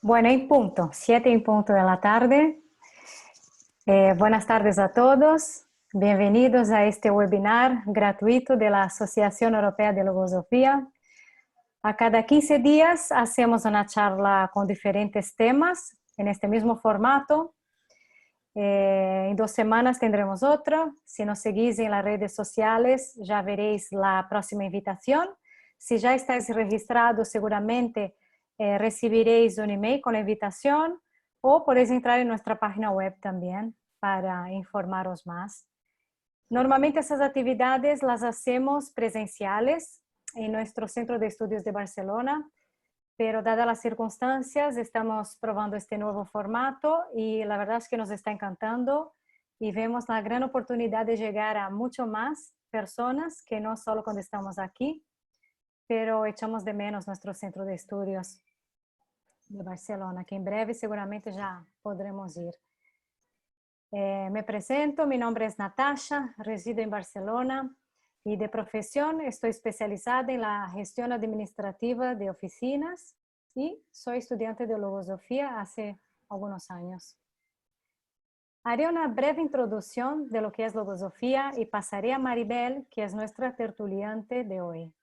Bueno, en punto, 7 en punto de la tarde. Buenas tardes a todos. Bienvenidos a este webinar gratuito de la Asociación Europea de Logosofía. A cada 15 días hacemos una charla con diferentes temas en este mismo formato. En 2 semanas tendremos otra. Si nos seguís en las redes sociales ya veréis la próxima invitación. Si ya estáis registrados, seguramente recibiréis un email con la invitación o podéis entrar en nuestra página web también para informaros más. Normalmente esas actividades las hacemos presenciales en nuestro Centro de Estudios de Barcelona, pero dadas las circunstancias estamos probando este nuevo formato y la verdad es que nos está encantando y vemos la gran oportunidad de llegar a mucho más personas que no solo cuando estamos aquí, pero echamos de menos nuestro Centro de Estudios de Barcelona, que en breve seguramente ya podremos ir. Me presento, mi nombre es Natasha, resido en Barcelona y de profesión estoy especializada en la gestión administrativa de oficinas y soy estudiante de logosofía hace algunos años. Haré una breve introducción de lo que es logosofía y pasaré a Maribel, que es nuestra tertuliante de hoy.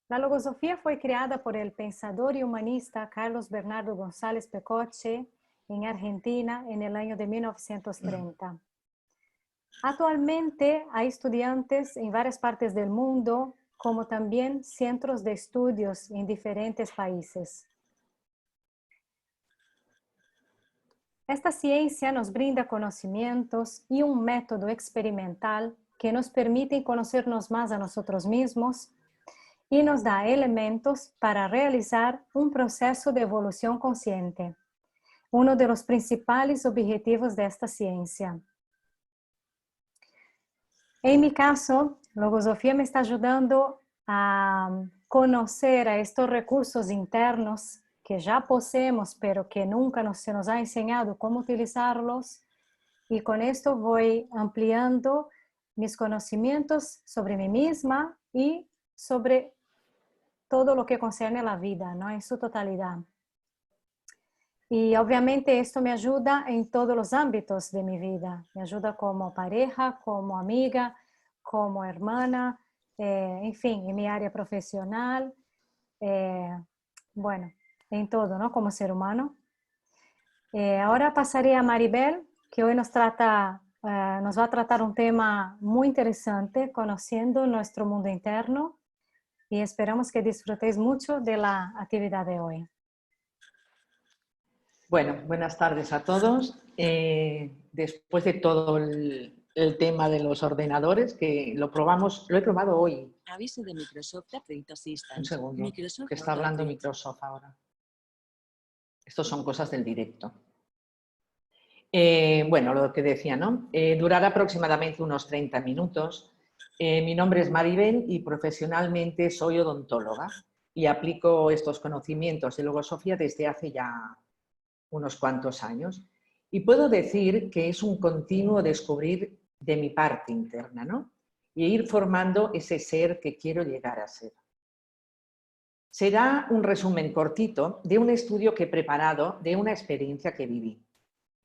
La logosofía fue creada por el pensador y humanista Carlos Bernardo González Pecoche en Argentina en el año de 1930. Actualmente hay estudiantes en varias partes del mundo, como también centros de estudios en diferentes países. Esta ciencia nos brinda conocimientos y un método experimental que nos permite conocernos más a nosotros mismos y nos da elementos para realizar un proceso de evolución consciente, uno de los principales objetivos de esta ciencia. En mi caso, logosofía me está ayudando a conocer a estos recursos internos que ya poseemos, pero que nunca se nos ha enseñado cómo utilizarlos. Y con esto voy ampliando mis conocimientos sobre mí misma y sobre todo lo que concierne a la vida, ¿no? En su totalidad. Y obviamente esto me ayuda en todos los ámbitos de mi vida. Me ayuda como pareja, como amiga, como hermana, en fin, en mi área profesional, bueno, en todo, ¿no? Como ser humano. Ahora pasaré a Maribel, que hoy nos va a tratar un tema muy interesante, conociendo nuestro mundo interno, y esperamos que disfrutéis mucho de la actividad de hoy. Bueno, buenas tardes a todos. Después de todo el tema de los ordenadores, que lo he probado hoy. Aviso de Microsoft Update Assistant. Un segundo, Microsoft que está hablando Update. Microsoft ahora. Estos son cosas del directo. Bueno, lo que decía, ¿no? Durará aproximadamente unos 30 minutos. Mi nombre es Maribel y profesionalmente soy odontóloga y aplico estos conocimientos de logosofía desde hace ya unos cuantos años. Y puedo decir que es un continuo descubrir de mi parte interna, ¿no? Y ir formando ese ser que quiero llegar a ser. Será un resumen cortito de un estudio que he preparado de una experiencia que viví.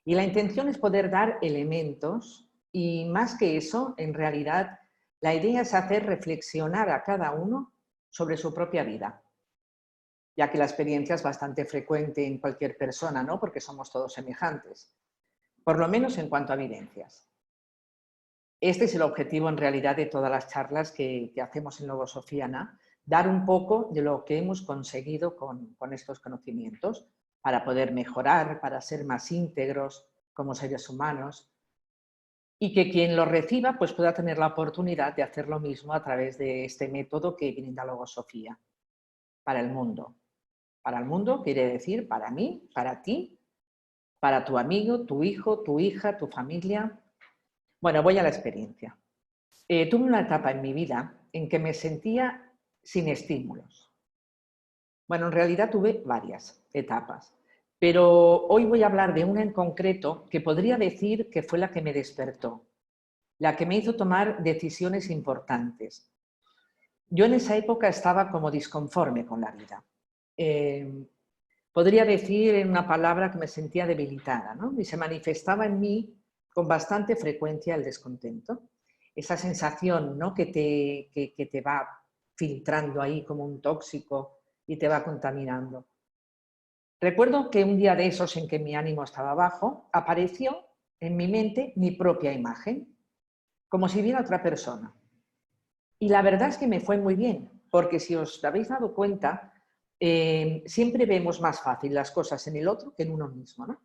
Y la intención es poder dar elementos y más que eso, en realidad, la idea es hacer reflexionar a cada uno sobre su propia vida, ya que la experiencia es bastante frecuente en cualquier persona, ¿no? Porque somos todos semejantes, por lo menos en cuanto a vivencias. Este es el objetivo en realidad de todas las charlas que hacemos en Logosofiana, dar un poco de lo que hemos conseguido con estos conocimientos para poder mejorar, para ser más íntegros como seres humanos y que quien lo reciba pues pueda tener la oportunidad de hacer lo mismo a través de este método que brinda Logosofía para el mundo. Para el mundo quiere decir para mí, para ti, para tu amigo, tu hijo, tu hija, tu familia. Bueno, voy a la experiencia. Tuve una etapa en mi vida en que me sentía sin estímulos. Bueno, en realidad tuve varias etapas, pero hoy voy a hablar de una en concreto que podría decir que fue la que me despertó, la que me hizo tomar decisiones importantes. Yo en esa época estaba como disconforme con la vida. podría decir en una palabra que me sentía debilitada, ¿no? Y se manifestaba en mí con bastante frecuencia el descontento. Esa sensación, ¿no?, que te va filtrando ahí como un tóxico y te va contaminando. Recuerdo que un día de esos en que mi ánimo estaba bajo, apareció en mi mente mi propia imagen, como si viera otra persona. Y la verdad es que me fue muy bien, porque si os habéis dado cuenta, siempre vemos más fácil las cosas en el otro que en uno mismo, ¿no?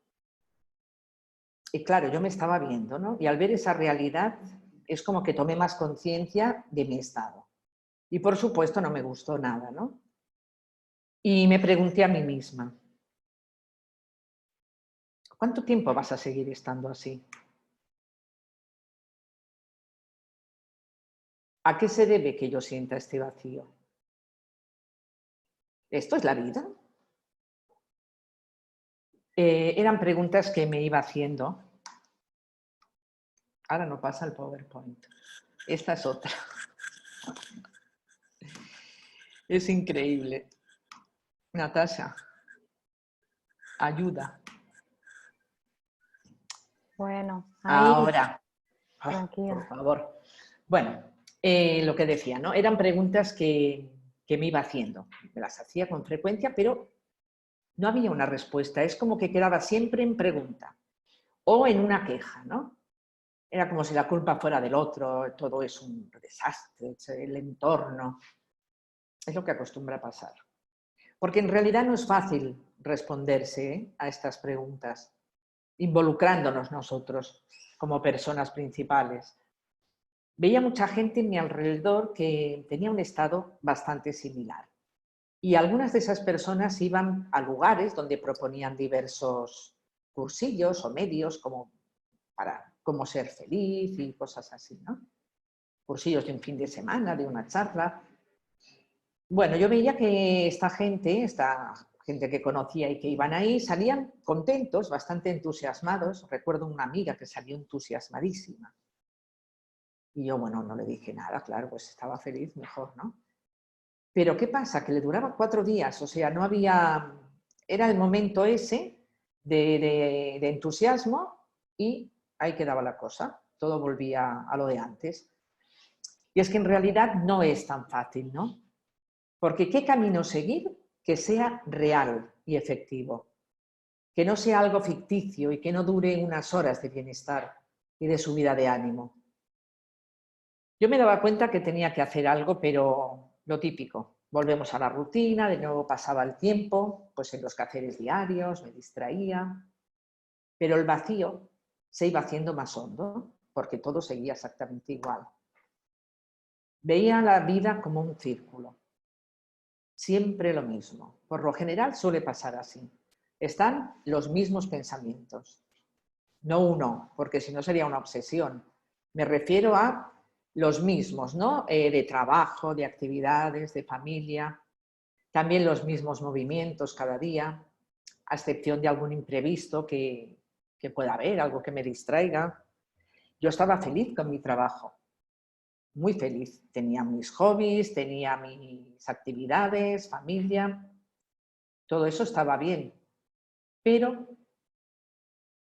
Y claro, yo me estaba viendo, ¿no? Y al ver esa realidad es como que tomé más conciencia de mi estado. Y por supuesto no me gustó nada, ¿no? Y me pregunté a mí misma, ¿cuánto tiempo vas a seguir estando así? ¿A qué se debe que yo sienta este vacío? ¿Esto es la vida? Eran preguntas que me iba haciendo. Ahora no pasa el PowerPoint. Esta es otra. Es increíble. Natasha, ayuda. Bueno, ahí, Ahora, por tranquila. favor. Bueno, lo que decía, ¿no? Eran preguntas que me iba haciendo. Me las hacía con frecuencia, pero no había una respuesta. Es como que quedaba siempre en pregunta o en una queja, ¿no? Era como si la culpa fuera del otro, todo es un desastre, el entorno. Es lo que acostumbra pasar. Porque en realidad no es fácil responderse a estas preguntas, involucrándonos nosotros como personas principales. Veía mucha gente en mi alrededor que tenía un estado bastante similar. Y algunas de esas personas iban a lugares donde proponían diversos cursillos o medios como para cómo ser feliz y cosas así, ¿no? Cursillos de un fin de semana, de una charla. Bueno, yo veía que esta gente que conocía y que iban ahí, salían contentos, bastante entusiasmados. Recuerdo una amiga que salió entusiasmadísima. Y yo, bueno, no le dije nada, claro, pues estaba feliz, mejor, ¿no? Pero ¿qué pasa? Que le duraba 4 días, o sea, no había... Era el momento ese de entusiasmo y ahí quedaba la cosa. Todo volvía a lo de antes. Y es que en realidad no es tan fácil, ¿no? Porque ¿qué camino seguir que sea real y efectivo? Que no sea algo ficticio y que no dure unas horas de bienestar y de subida de ánimo. Yo me daba cuenta que tenía que hacer algo, pero lo típico. Volvemos a la rutina, de nuevo pasaba el tiempo, pues en los quehaceres diarios, me distraía, pero el vacío se iba haciendo más hondo, porque todo seguía exactamente igual. Veía la vida como un círculo. Siempre lo mismo. Por lo general suele pasar así. Están los mismos pensamientos. No uno, porque si no sería una obsesión. Me refiero a los mismos, ¿no? De trabajo, de actividades, de familia. También los mismos movimientos cada día, a excepción de algún imprevisto que pueda haber, algo que me distraiga. Yo estaba feliz con mi trabajo. Muy feliz. Tenía mis hobbies, tenía mis actividades, familia, todo eso estaba bien, pero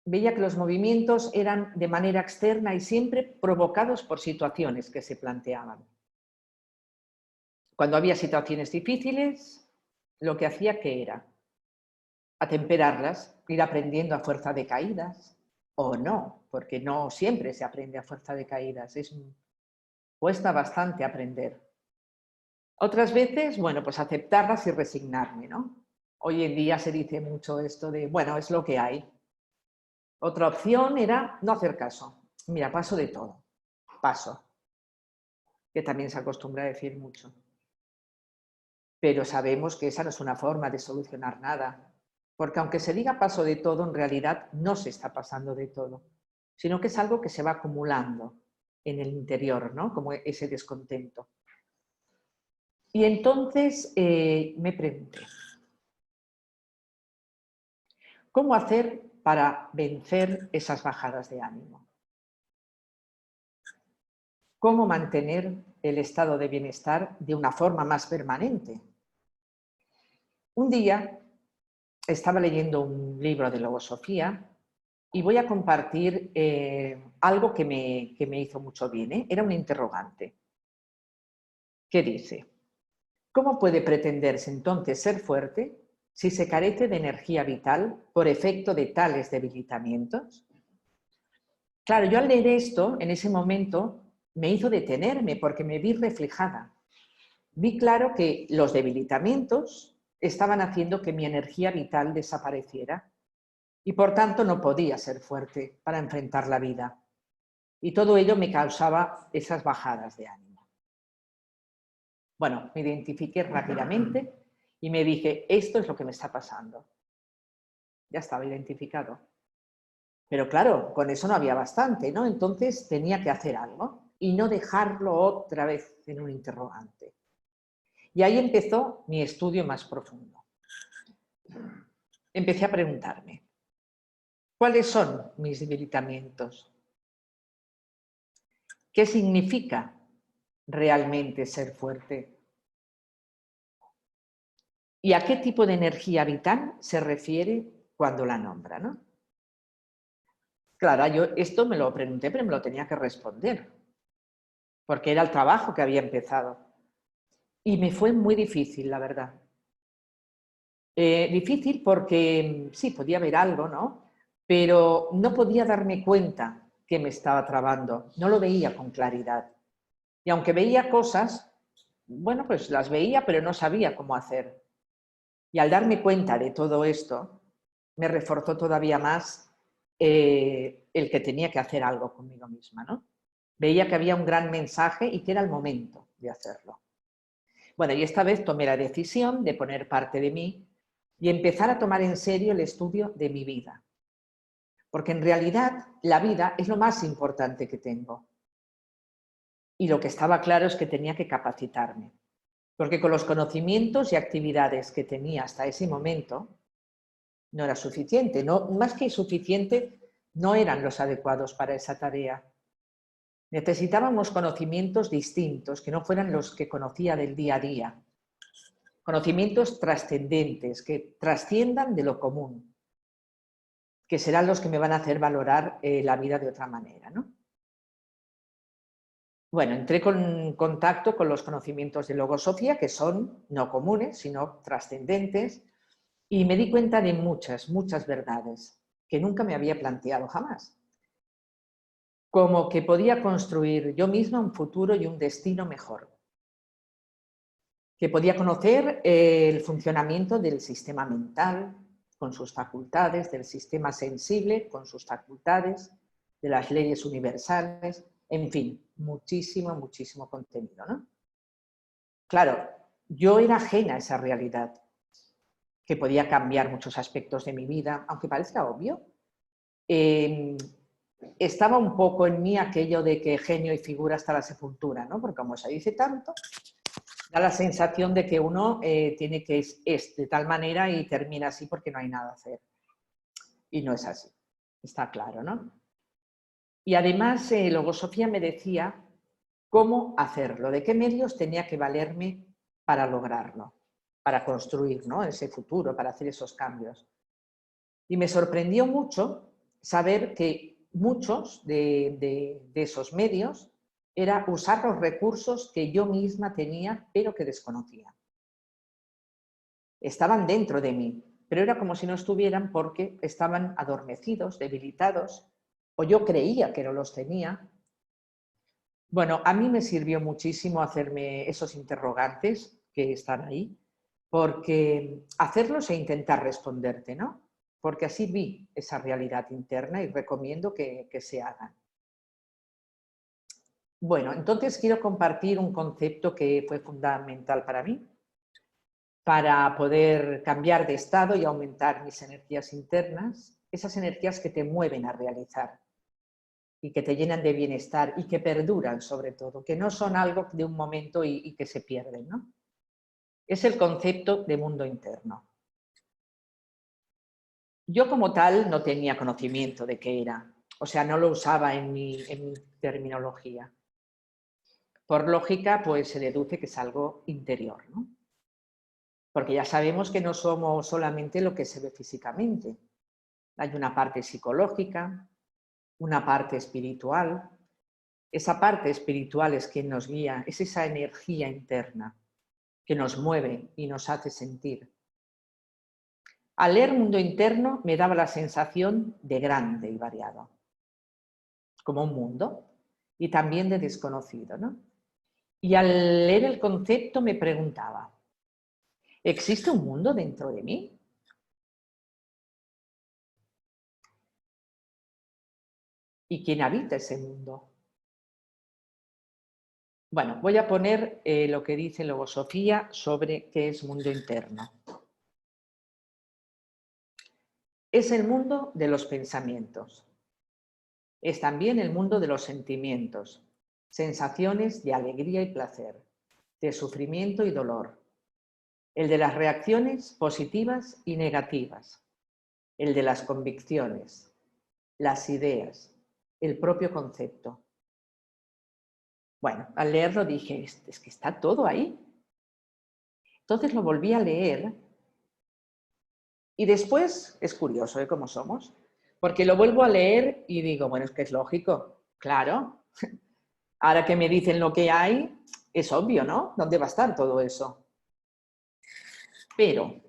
veía que los movimientos eran de manera externa y siempre provocados por situaciones que se planteaban. Cuando había situaciones difíciles, lo que hacía que era atemperarlas, ir aprendiendo a fuerza de caídas, o no, porque no siempre se aprende a fuerza de caídas, cuesta bastante aprender. Otras veces, bueno, pues aceptarlas y resignarme, ¿no? Hoy en día se dice mucho esto de, bueno, es lo que hay. Otra opción era no hacer caso. Mira, paso de todo. Paso. Que también se acostumbra a decir mucho. Pero sabemos que esa no es una forma de solucionar nada. Porque aunque se diga paso de todo, en realidad no se está pasando de todo. Sino que es algo que se va acumulando en el interior, ¿no? Como ese descontento. Y entonces me pregunté, ¿cómo hacer para vencer esas bajadas de ánimo? ¿Cómo mantener el estado de bienestar de una forma más permanente? Un día estaba leyendo un libro de logosofía y voy a compartir algo que me hizo mucho bien, ¿eh? Era un interrogante. ¿Qué dice? ¿Cómo puede pretenderse entonces ser fuerte si se carece de energía vital por efecto de tales debilitamientos? Claro, yo al leer esto, en ese momento, me hizo detenerme porque me vi reflejada. Vi claro que los debilitamientos estaban haciendo que mi energía vital desapareciera y por tanto no podía ser fuerte para enfrentar la vida. Y todo ello me causaba esas bajadas de ánimo. Bueno, me identifiqué rápidamente y me dije, esto es lo que me está pasando. Ya estaba identificado. Pero claro, con eso no había bastante, ¿no? Entonces tenía que hacer algo y no dejarlo otra vez en un interrogante. Y ahí empezó mi estudio más profundo. Empecé a preguntarme, ¿cuáles son mis debilitamientos? ¿Qué significa realmente ser fuerte? ¿Y a qué tipo de energía vital se refiere cuando la nombra, ¿no? Claro, yo esto me lo pregunté, pero me lo tenía que responder, porque era el trabajo que había empezado. Y me fue muy difícil, la verdad. Difícil porque sí, podía ver algo, ¿no? Pero no podía darme cuenta que me estaba trabando, no lo veía con claridad. Y aunque veía cosas, bueno, pues las veía, pero no sabía cómo hacer. Y al darme cuenta de todo esto, me reforzó todavía más el que tenía que hacer algo conmigo misma, ¿no? Veía que había un gran mensaje y que era el momento de hacerlo. Bueno, y esta vez tomé la decisión de poner parte de mí y empezar a tomar en serio el estudio de mi vida. Porque en realidad la vida es lo más importante que tengo. Y lo que estaba claro es que tenía que capacitarme. Porque con los conocimientos y actividades que tenía hasta ese momento, no era suficiente. No, más que suficiente, no eran los adecuados para esa tarea. Necesitábamos conocimientos distintos, que no fueran los que conocía del día a día. Conocimientos trascendentes, que trasciendan de lo común, que serán los que me van a hacer valorar la vida de otra manera, ¿no? Bueno, entré en contacto con los conocimientos de logosofía, que son no comunes, sino trascendentes, y me di cuenta de muchas, muchas verdades que nunca me había planteado jamás. Como que podía construir yo misma un futuro y un destino mejor. Que podía conocer el funcionamiento del sistema mental con sus facultades, del sistema sensible con sus facultades, de las leyes universales, en fin, muchísimo, muchísimo contenido, ¿no? Claro, yo era ajena a esa realidad, que podía cambiar muchos aspectos de mi vida, aunque parezca obvio. Estaba un poco en mí aquello de que genio y figura hasta la sepultura, ¿no? Porque como se dice tanto, da la sensación de que uno tiene que es de tal manera y termina así porque no hay nada a hacer. Y no es así, está claro, ¿no? Y además, Logosofía me decía cómo hacerlo, de qué medios tenía que valerme para lograrlo, para construir, ¿no?, ese futuro, para hacer esos cambios. Y me sorprendió mucho saber que muchos de esos medios era usar los recursos que yo misma tenía, pero que desconocía. Estaban dentro de mí, pero era como si no estuvieran porque estaban adormecidos, debilitados, o yo creía que no los tenía. Bueno, a mí me sirvió muchísimo hacerme esos interrogantes que están ahí, porque hacerlos e intentar responderte, ¿no? Porque así vi esa realidad interna y recomiendo que se hagan. Bueno, entonces quiero compartir un concepto que fue fundamental para mí, para poder cambiar de estado y aumentar mis energías internas, esas energías que te mueven a realizar y que te llenan de bienestar y que perduran sobre todo, que no son algo de un momento y que se pierden, ¿no? Es el concepto de mundo interno. Yo como tal no tenía conocimiento de qué era, o sea, no lo usaba en mi terminología. Por lógica, pues se deduce que es algo interior, ¿no? Porque ya sabemos que no somos solamente lo que se ve físicamente. Hay una parte psicológica, una parte espiritual. Esa parte espiritual es quien nos guía, es esa energía interna que nos mueve y nos hace sentir. Al leer Mundo Interno me daba la sensación de grande y variado, como un mundo, y también de desconocido, ¿no? Y al leer el concepto me preguntaba, ¿existe un mundo dentro de mí? ¿Y quién habita ese mundo? Bueno, voy a poner lo que dice Logosofía sobre qué es mundo interno. Es el mundo de los pensamientos. Es también el mundo de los sentimientos, sensaciones de alegría y placer, de sufrimiento y dolor. El de las reacciones positivas y negativas. El de las convicciones, las ideas, el propio concepto. Bueno, al leerlo dije, es que está todo ahí. Entonces lo volví a leer y después, es curioso, ¿eh? Cómo somos, porque lo vuelvo a leer y digo, bueno, es que es lógico, claro. Ahora que me dicen lo que hay, es obvio, ¿no? ¿Dónde va a estar todo eso? Pero,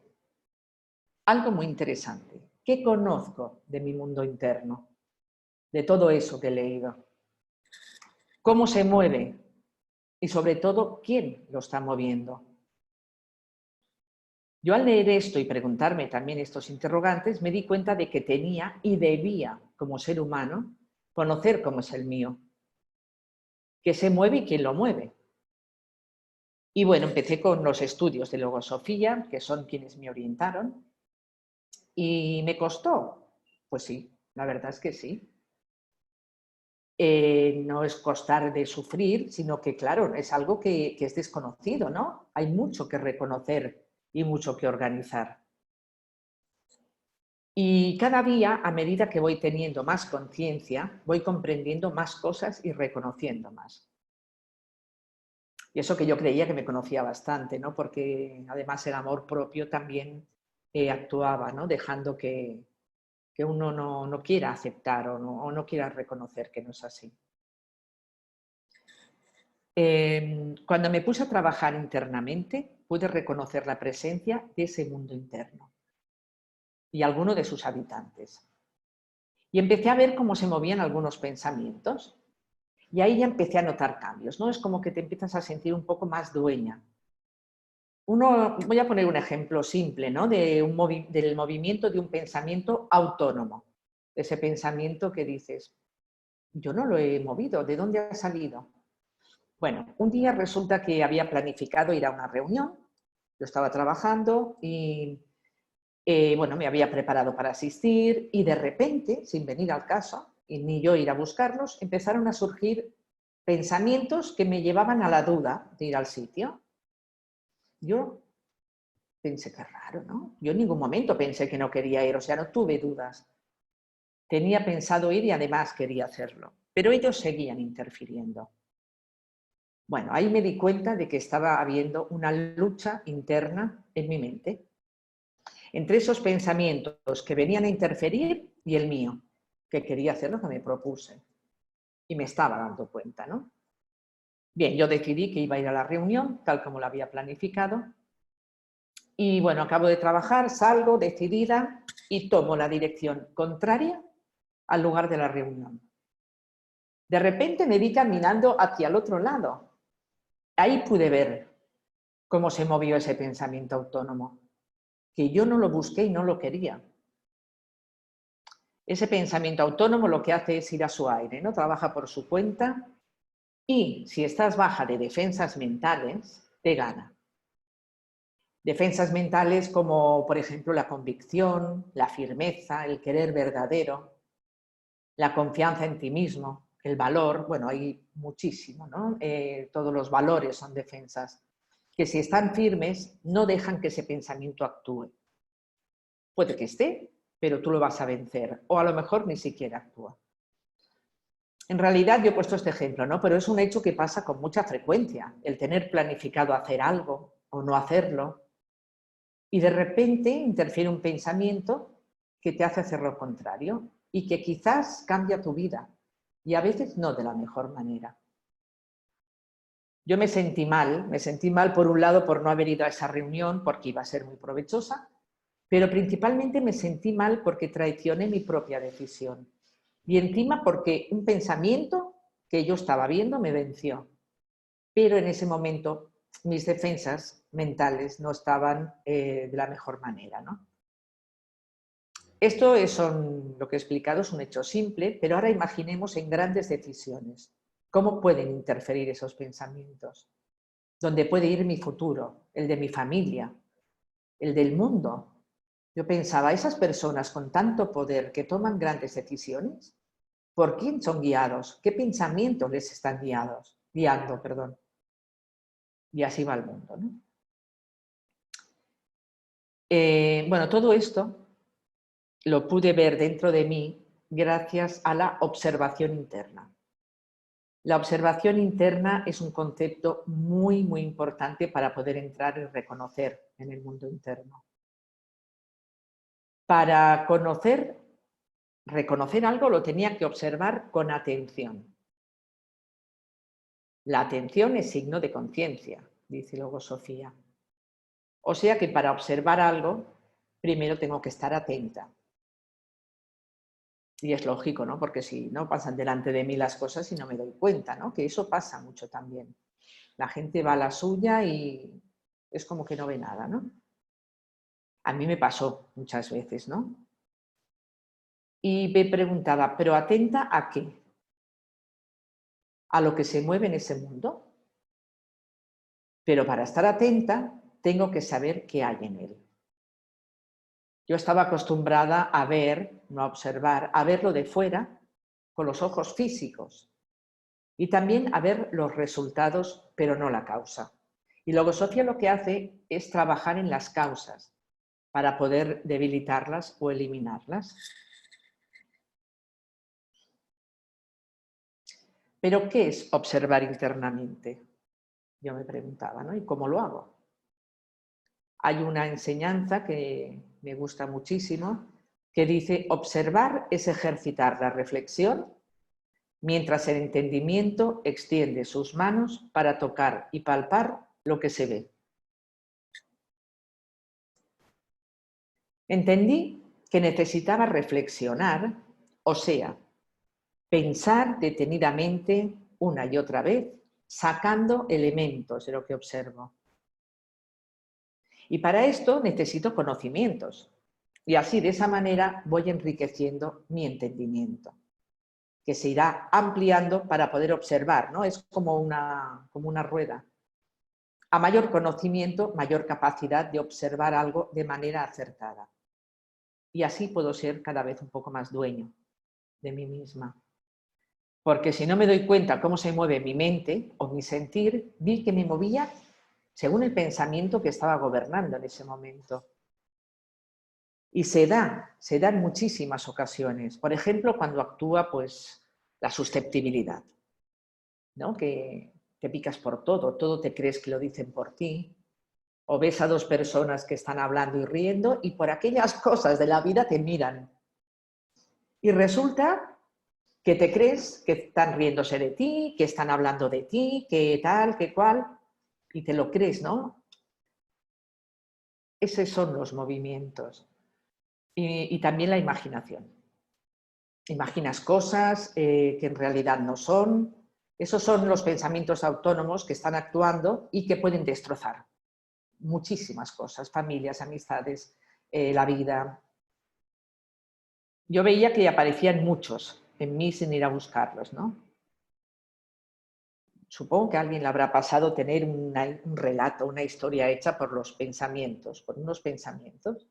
algo muy interesante, ¿qué conozco de mi mundo interno? De todo eso que he leído. ¿Cómo se mueve? Y sobre todo, ¿quién lo está moviendo? Yo al leer esto y preguntarme también estos interrogantes, me di cuenta de que tenía y debía, como ser humano, conocer cómo es el mío. ¿Qué se mueve y quién lo mueve? Y bueno, empecé con los estudios de logosofía, que son quienes me orientaron, y me costó. Pues sí, la verdad es que sí. No es costar de sufrir, sino que, claro, es algo que es desconocido, ¿no? Hay mucho que reconocer y mucho que organizar. Y cada día, a medida que voy teniendo más conciencia, voy comprendiendo más cosas y reconociendo más. Y eso que yo creía que me conocía bastante, ¿no? Porque además el amor propio también actuaba, ¿no? Dejando que uno no quiera aceptar o no quiera reconocer que no es así. Cuando me puse a trabajar internamente, pude reconocer la presencia de ese mundo interno y alguno de sus habitantes. Y empecé a ver cómo se movían algunos pensamientos. Y ahí ya empecé a notar cambios, ¿no? Es como que te empiezas a sentir un poco más dueña. Voy a poner un ejemplo simple, ¿no? Del movimiento de un pensamiento autónomo. Ese pensamiento que dices, yo no lo he movido, ¿de dónde ha salido? Bueno, un día resulta que había planificado ir a una reunión, yo estaba trabajando y bueno, me había preparado para asistir y de repente, sin venir al caso, y ni yo ir a buscarlos, empezaron a surgir pensamientos que me llevaban a la duda de ir al sitio. Yo pensé, qué raro, ¿no? Yo en ningún momento pensé que no quería ir, o sea, no tuve dudas. Tenía pensado ir y además quería hacerlo, pero ellos seguían interfiriendo. Bueno, ahí me di cuenta de que estaba habiendo una lucha interna en mi mente entre esos pensamientos que venían a interferir y el mío, que quería hacer lo que me propuse. Y me estaba dando cuenta, ¿no? Bien, yo decidí que iba a ir a la reunión, tal como la había planificado. Y bueno, acabo de trabajar, salgo decidida y tomo la dirección contraria al lugar de la reunión. De repente me vi caminando hacia el otro lado. Ahí pude ver cómo se movió ese pensamiento autónomo, que yo no lo busqué y no lo quería. Ese pensamiento autónomo lo que hace es ir a su aire, ¿no? Trabaja por su cuenta y si estás baja de defensas mentales, te gana. Defensas mentales como, por ejemplo, la convicción, la firmeza, el querer verdadero, la confianza en ti mismo, el valor, bueno, hay muchísimo, ¿no? Todos los valores son defensas, que si están firmes no dejan que ese pensamiento actúe. Puede que esté, pero tú lo vas a vencer, o a lo mejor ni siquiera actúa. En realidad yo he puesto este ejemplo, ¿no? Pero es un hecho que pasa con mucha frecuencia, el tener planificado hacer algo o no hacerlo, Y de repente interfiere un pensamiento que te hace hacer lo contrario y que quizás cambia tu vida, y a veces no de la mejor manera. Yo me sentí mal por un lado por no haber ido a esa reunión porque iba a ser muy provechosa, pero principalmente me sentí mal porque traicioné mi propia decisión. Y encima porque un pensamiento que yo estaba viendo me venció. Pero en ese momento mis defensas mentales no estaban de la mejor manera, ¿no? Esto lo que he explicado es un hecho simple, pero ahora imaginemos en grandes decisiones. ¿Cómo pueden interferir esos pensamientos? ¿Dónde puede ir mi futuro? ¿El de mi familia? ¿El del mundo? Yo pensaba, esas personas con tanto poder que toman grandes decisiones, ¿por quién son guiados? ¿Qué pensamientos les están guiando, perdón? Y así va el mundo, ¿no? Bueno, todo esto lo pude ver dentro de mí gracias a la observación interna. La observación interna es un concepto muy, muy importante para poder entrar y reconocer en el mundo interno. Para reconocer algo lo tenía que observar con atención. La atención es signo de conciencia, dice luego Sofía. O sea que para observar algo, primero tengo que estar atenta. Y es lógico, ¿no? Porque si no pasan delante de mí las cosas y no me doy cuenta, ¿no? Que eso pasa mucho también. La gente va a la suya y es como que no ve nada, ¿no? A mí me pasó muchas veces, ¿no? Y me preguntaba, ¿pero atenta a qué? ¿A lo que se mueve en ese mundo? Pero para estar atenta, tengo que saber qué hay en él. Yo estaba acostumbrada a ver, no a observar, a verlo de fuera con los ojos físicos y también a ver los resultados, pero no la causa. Y luego Sofía lo que hace es trabajar en las causas para poder debilitarlas o eliminarlas. ¿Pero qué es observar internamente? Yo me preguntaba, ¿no? ¿Y cómo lo hago? Hay una enseñanza que me gusta muchísimo que dice: observar es ejercitar la reflexión mientras el entendimiento extiende sus manos para tocar y palpar lo que se ve. Entendí que necesitaba reflexionar, o sea, pensar detenidamente una y otra vez, sacando elementos de lo que observo. Y para esto necesito conocimientos. Y así, de esa manera, voy enriqueciendo mi entendimiento, que se irá ampliando para poder observar, ¿no? Es como una rueda. A mayor conocimiento, mayor capacidad de observar algo de manera acertada. Y así puedo ser cada vez un poco más dueño de mí misma. Porque si no me doy cuenta cómo se mueve mi mente o mi sentir, vi que me movía según el pensamiento que estaba gobernando en ese momento. Y se da en muchísimas ocasiones. Por ejemplo, cuando actúa pues, la susceptibilidad, ¿no? Que te picas por todo te crees que lo dicen por ti, o ves a dos personas que están hablando y riendo y por aquellas cosas de la vida te miran. Y resulta que te crees que están riéndose de ti, que están hablando de ti, que tal, que cual, y te lo crees, ¿no? Esos son los movimientos. Y también la imaginación. Imaginas cosas que en realidad no son. Esos son los pensamientos autónomos que están actuando y que pueden destrozar muchísimas cosas, familias, amistades, la vida. Yo veía que aparecían muchos en mí sin ir a buscarlos, ¿no? Supongo que a alguien le habrá pasado tener un relato, una historia hecha por los pensamientos, por unos pensamientos,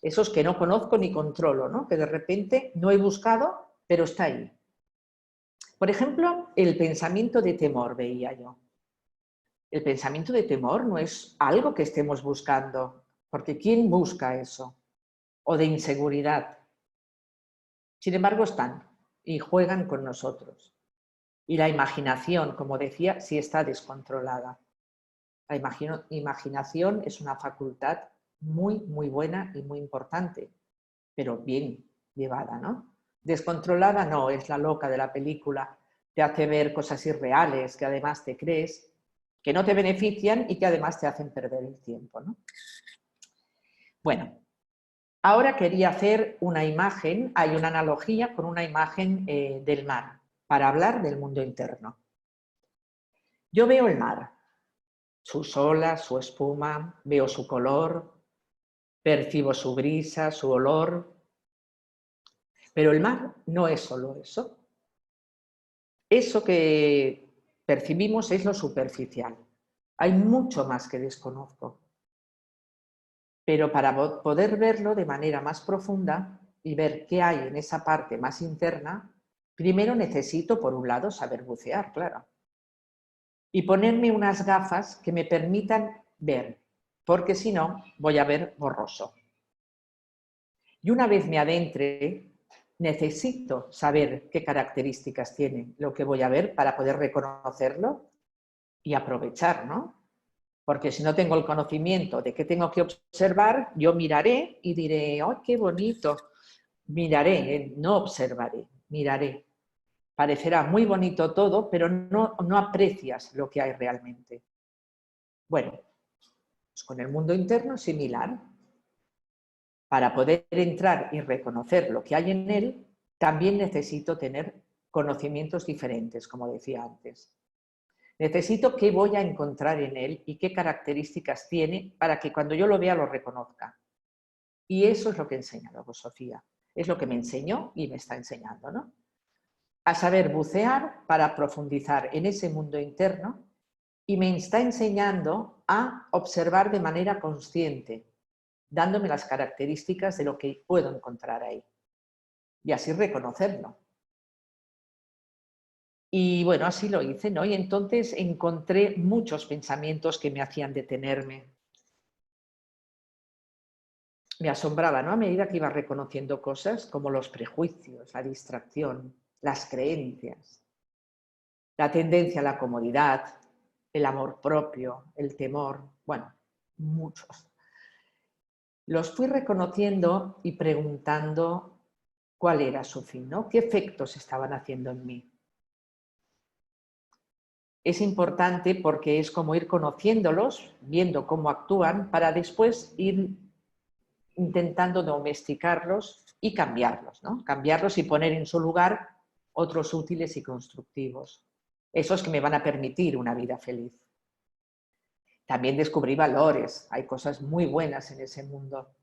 esos que no conozco ni controlo, ¿no? Que de repente no he buscado, pero está ahí. Por ejemplo, el pensamiento de temor, veía yo. El pensamiento de temor no es algo que estemos buscando, porque ¿quién busca eso? O de inseguridad. Sin embargo, están y juegan con nosotros. Y la imaginación, como decía, sí está descontrolada. La imaginación es una facultad muy, muy buena y muy importante, pero bien llevada, ¿no? Descontrolada no, es la loca de la película, te hace ver cosas irreales que además te crees, que no te benefician y que además te hacen perder el tiempo, ¿no? Bueno, ahora quería hacer una imagen, hay una analogía con una imagen del mar, para hablar del mundo interno. Yo veo el mar, sus olas, su espuma, veo su color, percibo su brisa, su olor, pero el mar no es solo eso. Eso que percibimos es lo superficial. Hay mucho más que desconozco. Pero para poder verlo de manera más profunda y ver qué hay en esa parte más interna, primero necesito, por un lado, saber bucear, claro. Y ponerme unas gafas que me permitan ver, porque si no, voy a ver borroso. Y una vez me adentre, necesito saber qué características tiene lo que voy a ver para poder reconocerlo y aprovechar, ¿no? Porque si no tengo el conocimiento de qué tengo que observar, yo miraré y diré, ¡ay, qué bonito! Miraré, no observaré, miraré. Parecerá muy bonito todo, pero no aprecias lo que hay realmente. Bueno, pues con el mundo interno es similar. Para poder entrar y reconocer lo que hay en él, también necesito tener conocimientos diferentes, como decía antes. Necesito qué voy a encontrar en él y qué características tiene para que cuando yo lo vea lo reconozca. Y eso es lo que enseña luego Sofía. Es lo que me enseñó y me está enseñando, ¿no? A saber bucear para profundizar en ese mundo interno y me está enseñando a observar de manera consciente, dándome las características de lo que puedo encontrar ahí. Y así reconocerlo. Y bueno, así lo hice, ¿no? Y entonces encontré muchos pensamientos que me hacían detenerme. Me asombraba, ¿no? A medida que iba reconociendo cosas como los prejuicios, la distracción, las creencias, la tendencia a la comodidad, el amor propio, el temor, bueno, muchos. Los fui reconociendo y preguntando cuál era su fin, ¿no? ¿Qué efectos estaban haciendo en mí? Es importante porque es como ir conociéndolos, viendo cómo actúan, para después ir intentando domesticarlos y cambiarlos, ¿no? Cambiarlos y poner en su lugar otros útiles y constructivos. Esos que me van a permitir una vida feliz. También descubrí valores, hay cosas muy buenas en ese mundo.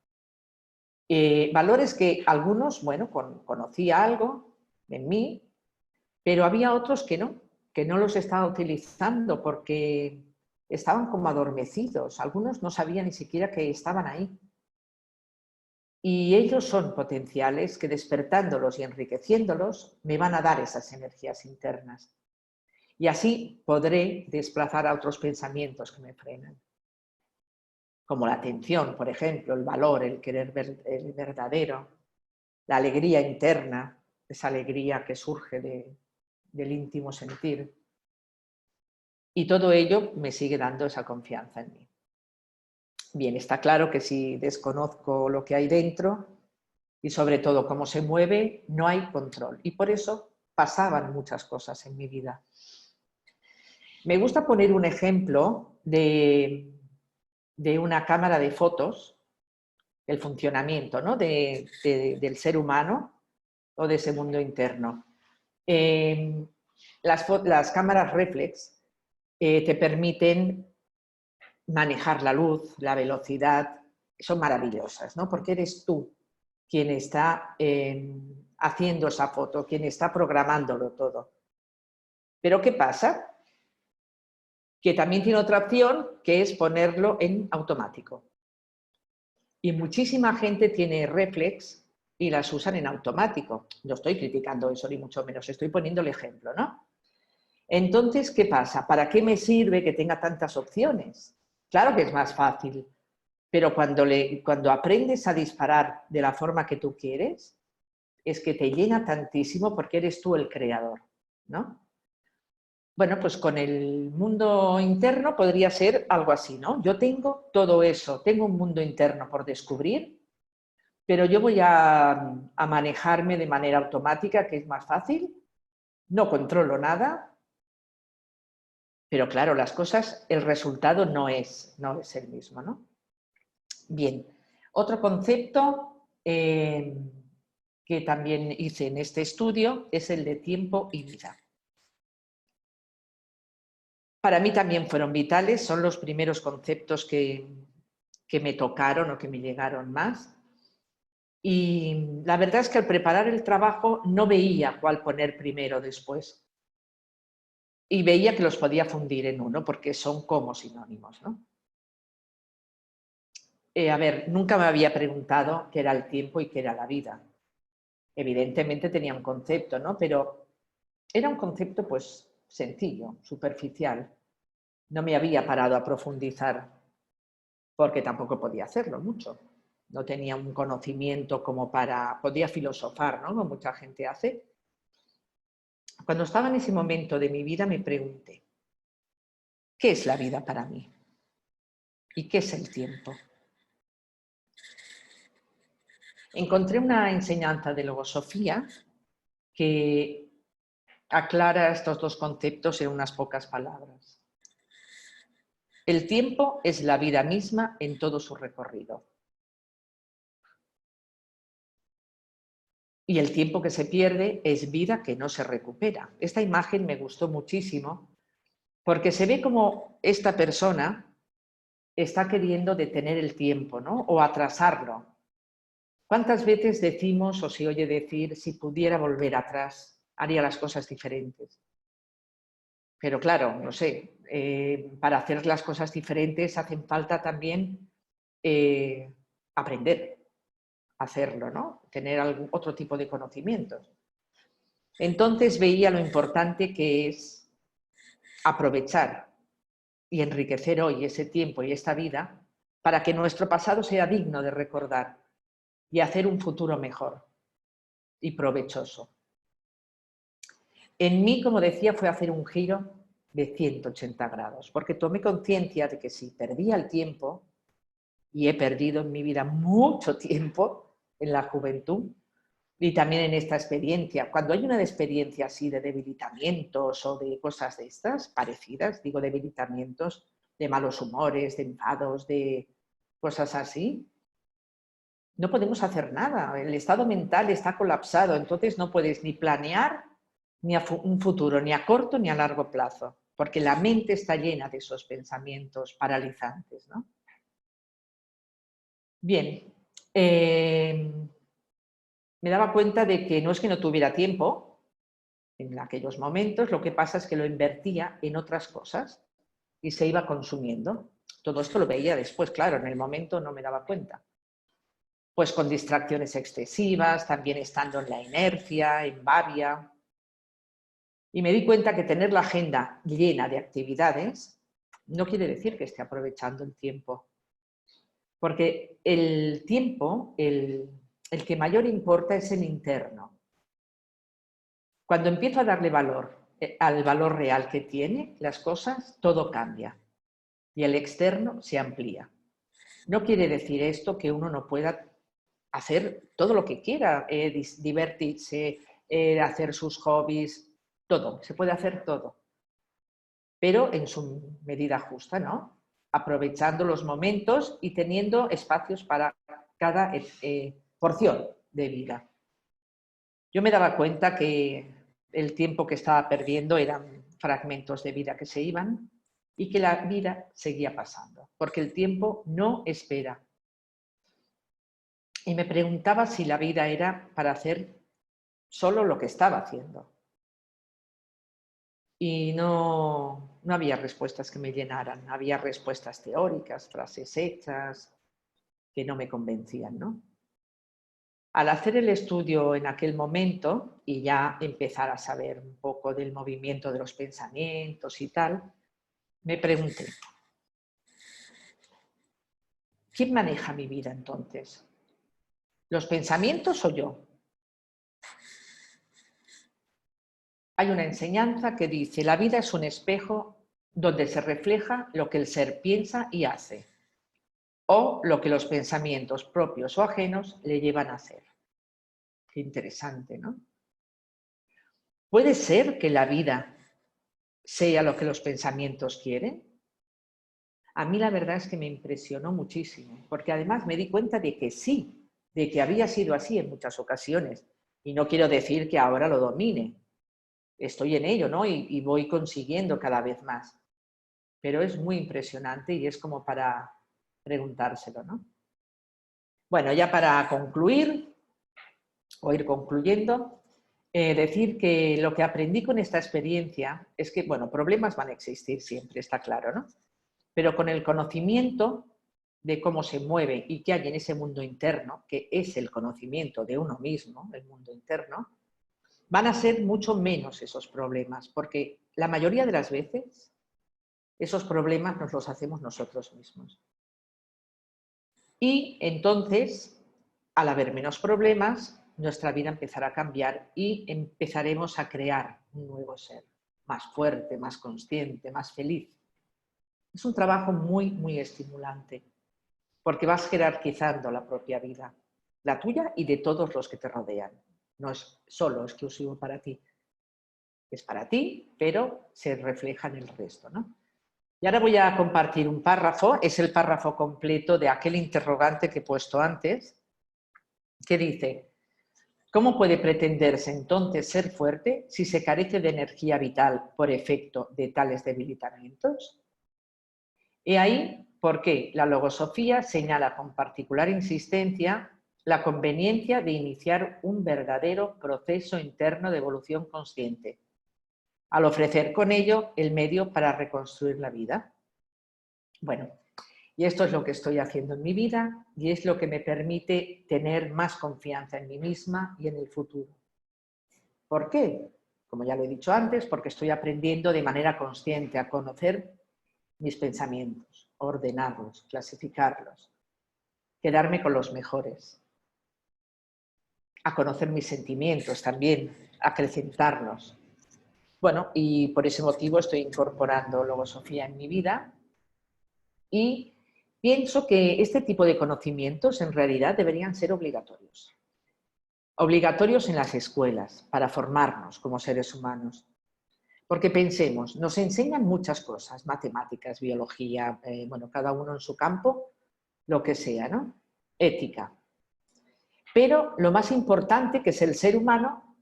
Valores que algunos, bueno, conocía algo en mí, pero había otros que no los estaba utilizando porque estaban como adormecidos. Algunos no sabían ni siquiera que estaban ahí. Y ellos son potenciales que despertándolos y enriqueciéndolos me van a dar esas energías internas. Y así podré desplazar a otros pensamientos que me frenan. Como la atención, por ejemplo, el valor, el querer ver el verdadero, la alegría interna, esa alegría que surge del íntimo sentir. Y todo ello me sigue dando esa confianza en mí. Bien, está claro que si desconozco lo que hay dentro y sobre todo cómo se mueve, no hay control. Y por eso pasaban muchas cosas en mi vida. Me gusta poner un ejemplo de una cámara de fotos, el funcionamiento, ¿no? del ser humano o de ese mundo interno. Las cámaras reflex te permiten manejar la luz, la velocidad, son maravillosas, ¿no? Porque eres tú quien está haciendo esa foto, quien está programándolo todo. Pero ¿qué pasa? Que también tiene otra opción, que es ponerlo en automático. Y muchísima gente tiene reflex y las usan en automático. No estoy criticando eso, ni mucho menos, estoy poniendo el ejemplo, ¿no? Entonces, ¿qué pasa? ¿Para qué me sirve que tenga tantas opciones? Claro que es más fácil, pero cuando aprendes a disparar de la forma que tú quieres, es que te llena tantísimo porque eres tú el creador, ¿no? Bueno, pues con el mundo interno podría ser algo así, ¿no? Yo tengo todo eso, tengo un mundo interno por descubrir, pero yo voy a manejarme de manera automática, que es más fácil, no controlo nada, pero claro, las cosas, el resultado no es el mismo, ¿no? Bien, otro concepto que también hice en este estudio es el de tiempo y vida. Para mí también fueron vitales, son los primeros conceptos que me tocaron o que me llegaron más. Y la verdad es que al preparar el trabajo no veía cuál poner primero o después. Y veía que los podía fundir en uno porque son como sinónimos, ¿no? A ver, nunca me había preguntado qué era el tiempo y qué era la vida. Evidentemente tenía un concepto, ¿no? Pero era un concepto pues sencillo, superficial. No me había parado a profundizar porque tampoco podía hacerlo mucho. No tenía un conocimiento como para... Podía filosofar, ¿no? Como mucha gente hace. Cuando estaba en ese momento de mi vida me pregunté, ¿qué es la vida para mí? ¿Y qué es el tiempo? Encontré una enseñanza de logosofía que aclara estos dos conceptos en unas pocas palabras. El tiempo es la vida misma en todo su recorrido. Y el tiempo que se pierde es vida que no se recupera. Esta imagen me gustó muchísimo porque se ve como esta persona está queriendo detener el tiempo, ¿no? O atrasarlo. ¿Cuántas veces decimos o se oye decir, si pudiera volver atrás, haría las cosas diferentes? Pero claro, no sé, para hacer las cosas diferentes hacen falta también aprender a hacerlo, ¿no? Tener algún otro tipo de conocimientos. Entonces veía lo importante que es aprovechar y enriquecer hoy ese tiempo y esta vida para que nuestro pasado sea digno de recordar y hacer un futuro mejor y provechoso. En mí, como decía, fue hacer un giro de 180 grados, porque tomé conciencia de que si perdía el tiempo, y he perdido en mi vida mucho tiempo en la juventud, y también en esta experiencia, cuando hay una experiencia así de debilitamientos o de cosas de estas, parecidas, digo debilitamientos, de malos humores, de enfados, de cosas así, no podemos hacer nada, el estado mental está colapsado, entonces no puedes ni planear ni a un futuro, ni a corto ni a largo plazo, porque la mente está llena de esos pensamientos paralizantes, ¿no? Bien, me daba cuenta de que no es que no tuviera tiempo en aquellos momentos, lo que pasa es que lo invertía en otras cosas y se iba consumiendo. Todo esto lo veía después, claro, en el momento no me daba cuenta. Pues con distracciones excesivas, también estando en la inercia, en babia. Y me di cuenta que tener la agenda llena de actividades no quiere decir que esté aprovechando el tiempo. Porque el tiempo, el que mayor importa es el interno. Cuando empiezo a darle valor al valor real que tiene las cosas, todo cambia y el externo se amplía. No quiere decir esto que uno no pueda hacer todo lo que quiera, divertirse, hacer sus hobbies, todo, se puede hacer todo, pero en su medida justa, ¿no? Aprovechando los momentos y teniendo espacios para cada porción de vida. Yo me daba cuenta que el tiempo que estaba perdiendo eran fragmentos de vida que se iban y que la vida seguía pasando, porque el tiempo no espera. Y me preguntaba si la vida era para hacer solo lo que estaba haciendo. Y no había respuestas que me llenaran, había respuestas teóricas, frases hechas, que no me convencían, ¿no? Al hacer el estudio en aquel momento y ya empezar a saber un poco del movimiento de los pensamientos y tal, me pregunté, ¿quién maneja mi vida entonces? ¿Los pensamientos o yo? hay una enseñanza que dice: la vida es un espejo donde se refleja lo que el ser piensa y hace, o lo que los pensamientos propios o ajenos le llevan a hacer. Qué interesante, ¿no? ¿Puede ser que la vida sea lo que los pensamientos quieren? A mí la verdad es que me impresionó muchísimo, porque además me di cuenta de que sí, de que había sido así en muchas ocasiones. Y no quiero decir que ahora lo domine. Estoy en ello, ¿no? Y voy consiguiendo cada vez más. Pero es muy impresionante y es como para preguntárselo, ¿no? Bueno, ya para concluir, o ir concluyendo, decir que lo que aprendí con esta experiencia es que, bueno, problemas van a existir siempre, está claro, ¿no? Pero con el conocimiento de cómo se mueve y qué hay en ese mundo interno, que es el conocimiento de uno mismo, el mundo interno, van a ser mucho menos esos problemas, porque la mayoría de las veces esos problemas nos los hacemos nosotros mismos. Y entonces, al haber menos problemas, nuestra vida empezará a cambiar y empezaremos a crear un nuevo ser, más fuerte, más consciente, más feliz. Es un trabajo muy, muy estimulante, porque vas jerarquizando la propia vida, la tuya y de todos los que te rodean. No es solo exclusivo para ti. Es para ti, pero se refleja en el resto, ¿no? Y ahora voy a compartir un párrafo, es el párrafo completo de aquel interrogante que he puesto antes, que dice: ¿cómo puede pretenderse entonces ser fuerte si se carece de energía vital por efecto de tales debilitamientos? He ahí por qué la logosofía señala con particular insistencia la conveniencia de iniciar un verdadero proceso interno de evolución consciente, al ofrecer con ello el medio para reconstruir la vida. Bueno, y esto es lo que estoy haciendo en mi vida y es lo que me permite tener más confianza en mí misma y en el futuro. ¿Por qué? Como ya lo he dicho antes, porque estoy aprendiendo de manera consciente a conocer mis pensamientos, ordenarlos, clasificarlos, quedarme con los mejores, a conocer mis sentimientos también, acrecentarlos. Bueno, y por ese motivo estoy incorporando logosofía en mi vida y pienso que este tipo de conocimientos en realidad deberían ser obligatorios. Obligatorios en las escuelas para formarnos como seres humanos. Porque pensemos, nos enseñan muchas cosas, matemáticas, biología, bueno, cada uno en su campo, lo que sea, ¿no? Ética. Pero lo más importante, que es el ser humano,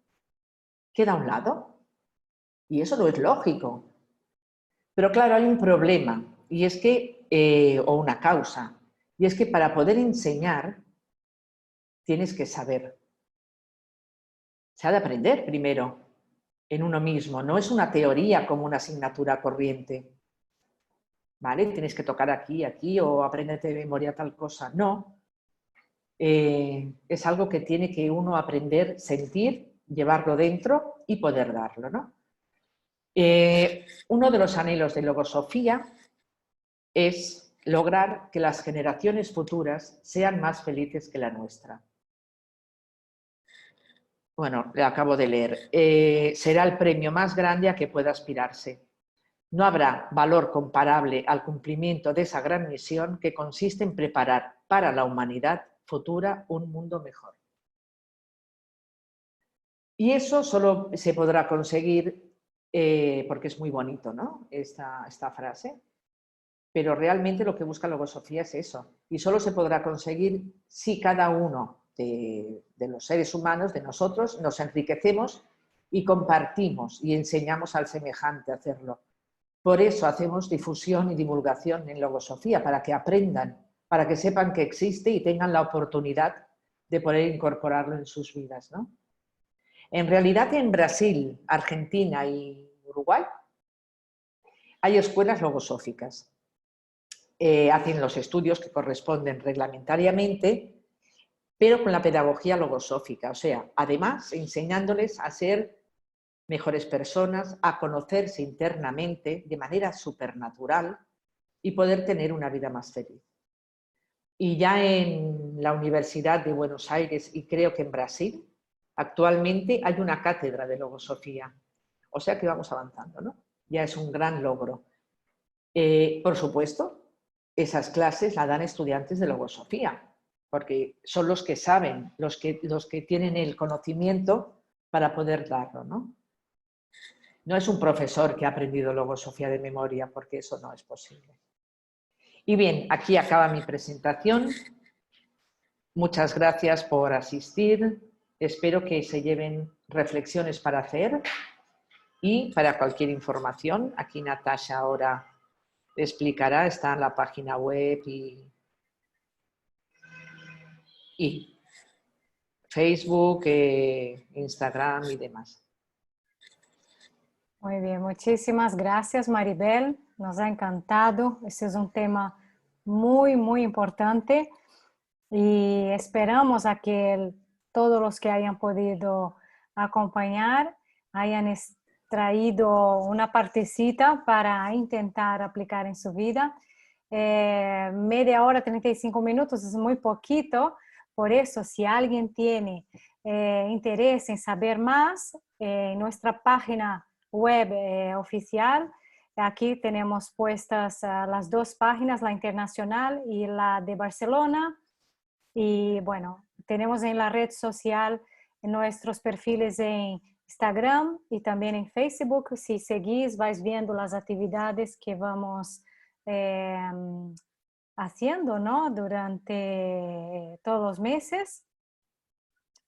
queda a un lado. Y eso no es lógico. Pero claro, hay un problema, y es que, o una causa, y es que para poder enseñar tienes que saber. Se ha de aprender primero en uno mismo, no es una teoría como una asignatura corriente. ¿Vale? Tienes que tocar aquí, aquí, o aprenderte de memoria tal cosa. No. Es algo que tiene que uno aprender, sentir, llevarlo dentro y poder darlo, ¿no? Uno de los anhelos de Logosofía es lograr que las generaciones futuras sean más felices que la nuestra. Bueno, le acabo de leer. Será el premio más grande a que pueda aspirarse. No habrá valor comparable al cumplimiento de esa gran misión que consiste en preparar para la humanidad futura un mundo mejor. Y eso solo se podrá conseguir, porque es muy bonito, ¿no? Esta frase, pero realmente lo que busca Logosofía es eso. Y solo se podrá conseguir si cada uno de los seres humanos, de nosotros, nos enriquecemos y compartimos y enseñamos al semejante a hacerlo. Por eso hacemos difusión y divulgación en Logosofía, para que aprendan, para que sepan que existe y tengan la oportunidad de poder incorporarlo en sus vidas, ¿no? En realidad, en Brasil, Argentina y Uruguay hay escuelas logosóficas. Hacen los estudios que corresponden reglamentariamente, pero con la pedagogía logosófica, o sea, además enseñándoles a ser mejores personas, a conocerse internamente de manera supernatural y poder tener una vida más feliz. Y ya en la Universidad de Buenos Aires, y creo que en Brasil, actualmente hay una cátedra de logosofía, O sea que vamos avanzando, ¿no? Ya es un gran logro. Por supuesto, esas clases las dan estudiantes de logosofía, porque son los que saben, los que tienen el conocimiento para poder darlo, ¿no? No es un profesor que ha aprendido logosofía de memoria, porque eso no es posible. Y bien, aquí acaba mi presentación. Muchas gracias por asistir. Espero que se lleven reflexiones para hacer y para cualquier información. Aquí Natasha ahora explicará, está en la página web y Facebook, Instagram y demás. Muy bien, muchísimas gracias, Maribel. Nos ha encantado. Este es un tema muy, muy importante y esperamos a que todos los que hayan podido acompañar hayan extraído una partecita para intentar aplicar en su vida. Media hora, 35 minutos es muy poquito. Por eso, si alguien tiene interés en saber más, en nuestra página web oficial, aquí tenemos puestas las dos páginas, la internacional y la de Barcelona. Y bueno, tenemos en la red social nuestros perfiles en Instagram y también en Facebook. Si seguís, vais viendo las actividades que vamos haciendo, ¿no? Durante todos los meses.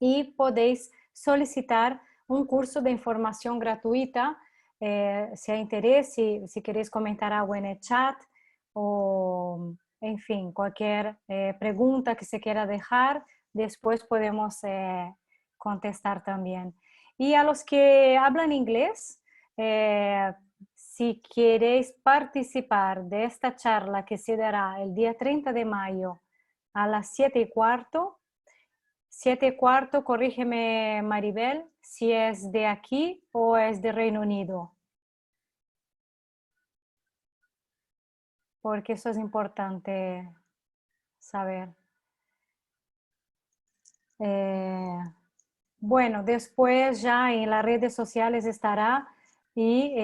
Y podéis solicitar un curso de información gratuita, si hay interés, si queréis comentar algo en el chat o, en fin, cualquier pregunta que se quiera dejar, después podemos contestar también. Y a los que hablan inglés, si queréis participar de esta charla que se dará el día 30 de mayo a las 7:15, 7:15, corrígeme Maribel, si es de aquí o es de Reino Unido. Porque eso es importante saber. Bueno, después ya en las redes sociales estará y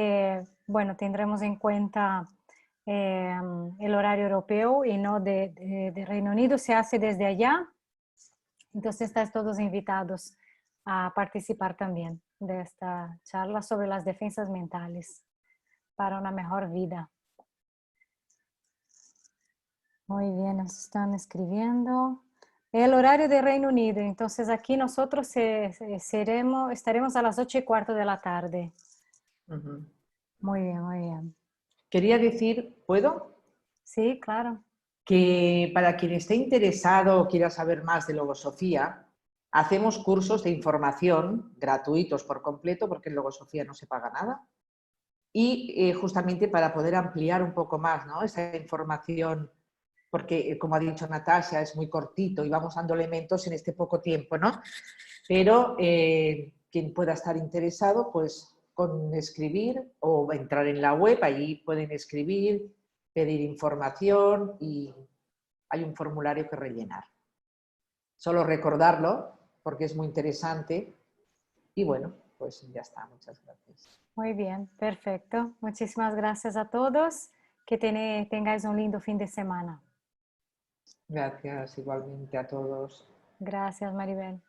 bueno, tendremos en cuenta el horario europeo y no de Reino Unido, se hace desde allá. Entonces estáis todos invitados a participar también de esta charla sobre las defensas mentales para una mejor vida. Muy bien, nos están escribiendo. El horario de Reino Unido, entonces aquí nosotros estaremos a las 8:15 de la tarde. Uh-huh. Muy bien, muy bien. Quería decir, ¿puedo? Sí, claro. Que para quien esté interesado o quiera saber más de logosofía, hacemos cursos de información gratuitos por completo, porque en logosofía no se paga nada, y justamente para poder ampliar un poco más, ¿no?, esa información, porque como ha dicho Natasha, es muy cortito y vamos dando elementos en este poco tiempo, ¿no? Pero quien pueda estar interesado, pues con escribir o entrar en la web, allí pueden escribir, pedir información y hay un formulario que rellenar. Solo recordarlo porque es muy interesante y bueno, pues ya está. Muchas gracias. Muy bien, perfecto. Muchísimas gracias a todos. Que tengáis un lindo fin de semana. Gracias igualmente a todos. Gracias, Maribel.